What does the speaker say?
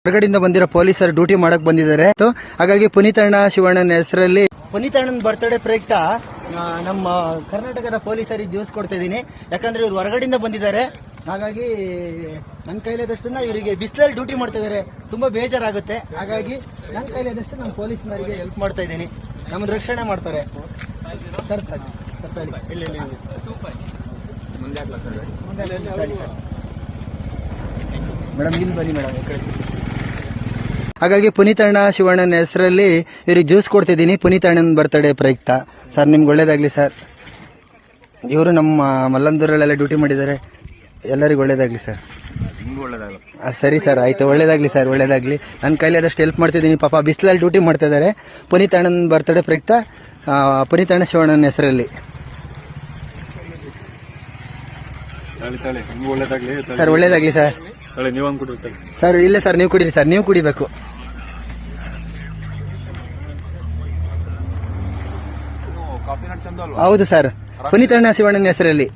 ಹೊರಗಡೆಯಿಂದ ಬಂದಿರೋ ಪೊಲೀಸರು ಡ್ಯೂಟಿ ಮಾಡಕ್ ಬಂದಿದ್ದಾರೆ. ಹಾಗಾಗಿ ಪುನೀತ್ ಅಣ್ಣ ಶಿವಣ್ಣನ ಹೆಸರಲ್ಲಿ ಪುನೀತ್ ಅಣ್ಣನ ಬರ್ತ್ಡೇ ಪ್ರಯುಕ್ತ ನಮ್ಮ ಕರ್ನಾಟಕದ ಪೊಲೀಸರಿಗೆ ಜ್ಯೂಸ್ ಕೊಡ್ತಾ ಇದೀನಿ. ಯಾಕಂದ್ರೆ ಇವ್ರು ಹೊರಗಡೆಯಿಂದ ಬಂದಿದ್ದಾರೆ. ಹಾಗಾಗಿ ನನ್ನ ಕೈಲಾದಷ್ಟನ್ನ ಇವರಿಗೆ ಬಿಸಿಲಲ್ಲಿ ಡ್ಯೂಟಿ ಮಾಡ್ತಾ ಇದ್ದಾರೆ, ತುಂಬಾ ಬೇಜಾರಾಗುತ್ತೆ. ಹಾಗಾಗಿ ನನ್ನ ಕೈಲಾದಷ್ಟು ನಮ್ಮ ಪೊಲೀಸ್ನವರಿಗೆ ಹೆಲ್ಪ್ ಮಾಡ್ತಾ ಇದ್ದೀನಿ, ನಮ್ಮನ್ನು ರಕ್ಷಣೆ ಮಾಡ್ತಾರೆ. ಸರ್ ಮೇಡಮ್ ಇಲ್ಲಿ ಬನ್ನಿ ಮೇಡಮ್. ಹಾಗಾಗಿ ಪುನೀತ್ ಅಣ್ಣ ಶಿವಣ್ಣನ ಹೆಸರಲ್ಲಿ ಇವ್ರಿಗೆ ಜ್ಯೂಸ್ ಕೊಡ್ತಿದ್ದೀನಿ ಪುನೀತ್ ಅಣ್ಣನ ಬರ್ತ್ಡೇ ಪ್ರಯುಕ್ತ. ಸರ್ ನಿಮ್ಗೆ ಒಳ್ಳೇದಾಗ್ಲಿ ಸರ್. ಇವರು ನಮ್ಮ ಮಲ್ಲಂದೂರಲ್ಲೆಲ್ಲ ಡ್ಯೂಟಿ ಮಾಡಿದ್ದಾರೆ, ಎಲ್ಲರಿಗೂ ಒಳ್ಳೇದಾಗ್ಲಿ ಸರ್. ಸರಿ ಸರ್, ಆಯ್ತು, ಒಳ್ಳೇದಾಗ್ಲಿ ಸರ್, ಒಳ್ಳೇದಾಗ್ಲಿ. ನನ್ನ ಕೈಲಿ ಆದಷ್ಟು ಹೆಲ್ಪ್ ಮಾಡ್ತಿದ್ದೀನಿ. ಪಾಪ ಬಿಸಿಲಲ್ಲಿ ಡ್ಯೂಟಿ ಮಾಡ್ತಾ ಇದ್ದಾರೆ. ಪುನೀತ್ ಅಣ್ಣನ ಬರ್ತ್ಡೇ ಪ್ರಯುಕ್ತ ಪುನೀತ್ ಅಣ್ಣ ಶಿವಣ್ಣನ ಹೆಸರಲ್ಲಿ ಸರ್. ಒಳ್ಳೇದಾಗ್ಲಿ ಸರ್. ಸರ್ ಇಲ್ಲ ಸರ್, ನೀವು ಕುಡೀರಿ ಸರ್, ನೀವು ಕುಡಿಬೇಕು. ಹೌದು ಸರ್, ಪುನೀತ್ ಅಣ್ಣ ಶಿವಣ್ಣನ ಹೆಸರಲ್ಲಿ.